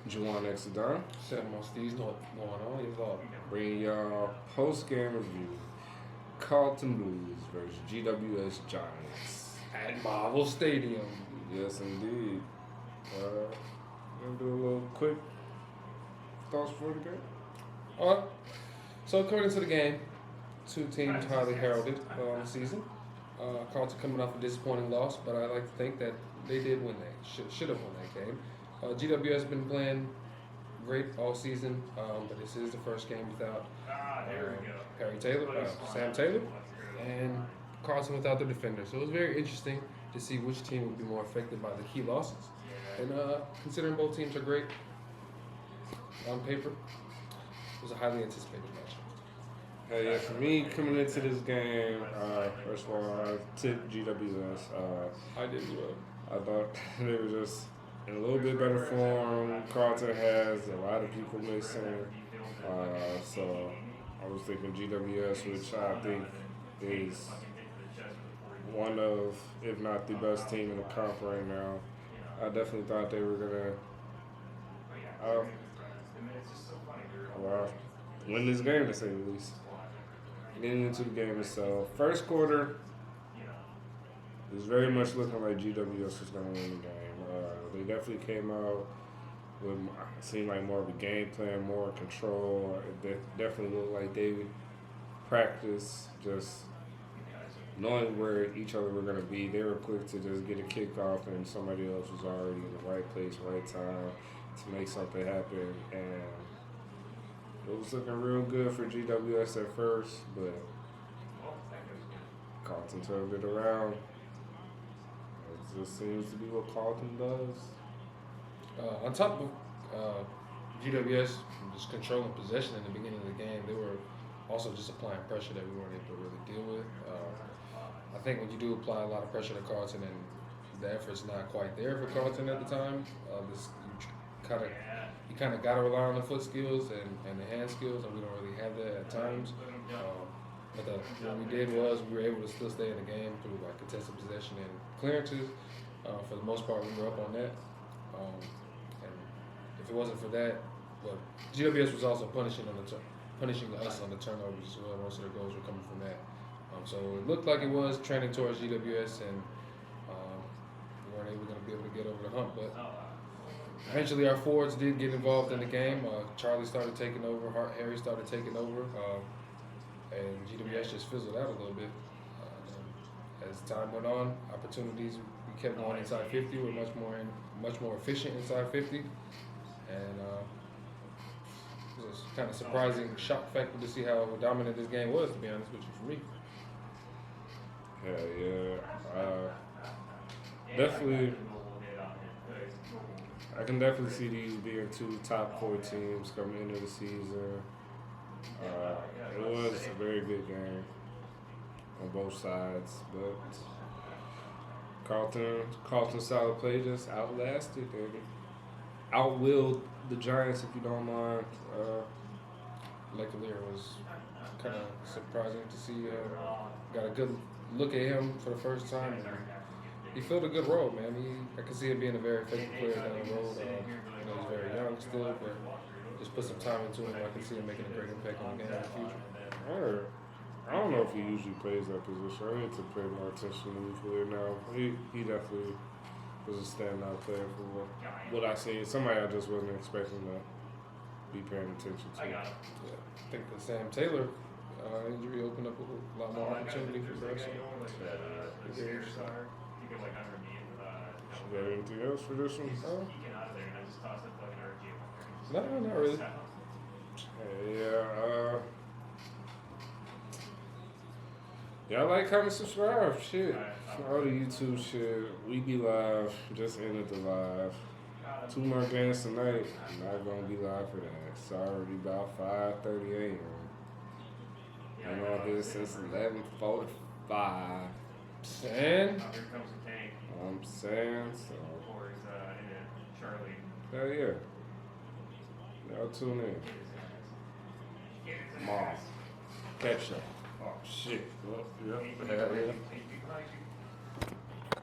Juwan next to Don. Set my STEEZ going on. Your vlog. Bring y'all post game review. Carlton Blues versus GWS Giants. At Marvel Stadium. Yes, indeed. Gonna do a little quick thoughts for the game. Alright. So according to the game, two teams highly heralded on the season. Carlton coming off a disappointing loss, but I like to think that they did win that. Should have won that game. GWS has been playing great all season, but this is the first game without Sam Taylor, and Carlton without the defender. So it was very interesting to see which team would be more affected by the key losses. And considering both teams are great on paper, it was a highly anticipated matchup. Hey, yeah, for me, coming into this game, first of all, I tipped GWS. I did as well. I thought they were just in a little bit better form. Carlton has a lot of people missing. So I was thinking GWS, which I think is one of, if not the best team in the comp right now. I definitely thought they were going to win this game, to say the least. Getting into the game itself, first quarter, it was very much looking like GWS was going to win the game. They definitely came out with, it seemed like more of a game plan, more control. It definitely looked like they practiced just knowing where each other were going to be. They were quick to just get a kickoff, and somebody else was already in the right place, right time to make something happen. And it was looking real good for GWS at first, but Carlton turned it around. It just seems to be what Carlton does. On top of GWS just controlling possession in the beginning of the game, they were also just applying pressure that we weren't able to really deal with. I think when you do apply a lot of pressure to Carlton and the effort's not quite there for Carlton at the time, you kind of got to rely on the foot skills and the hand skills, and we don't really have that at times. But what we did was we were able to still stay in the game through like contested possession and clearances. For the most part, we were up on that. And if it wasn't for that, well, GWS was also punishing us on the turnovers as well. Most of their goals were coming from that. So it looked like it was trending towards GWS, and we weren't going to be able to get over the hump. But eventually, our forwards did get involved in the game. Charlie started taking over. Harry started taking over. And GWS just fizzled out a little bit. As time went on, opportunities, we kept going inside 50. We're much more efficient inside 50. And it was a kind of surprising shock factor to see how dominant this game was, to be honest with you, for me. Definitely. I can definitely see these being two top 4 teams coming into the season. It was a very good game on both sides, but Carlton style of play just outlasted and outwilled the Giants, if you don't mind. Leclerc was kind of surprising to see. Got a good look at him for the first time. He filled a good role, man. I can see him being a very effective player down the road. He's very young still, but just put some time into him. I can see him making a great impact on the game in the future. I don't know if he usually plays that position. I need to pay more attention to his player now. He definitely was a standout player for what I seen. Somebody I just wasn't expecting to be paying attention to. Yeah, I think the Sam Taylor injury opened up a lot more opportunity for us. You got anything else for this one? No, not really. Yeah, like, comment, subscribe. Shit. All the YouTube shit. We be live. Just ended the live. 2 more games tonight. I'm not going to be live for that. It's already about 5:30 a.m. Been on here since 11:45. And I'm saying, so. Hell yeah. Y'all tune in. Mom. Catch up. Oh, shit. Well, yeah. Hell yeah.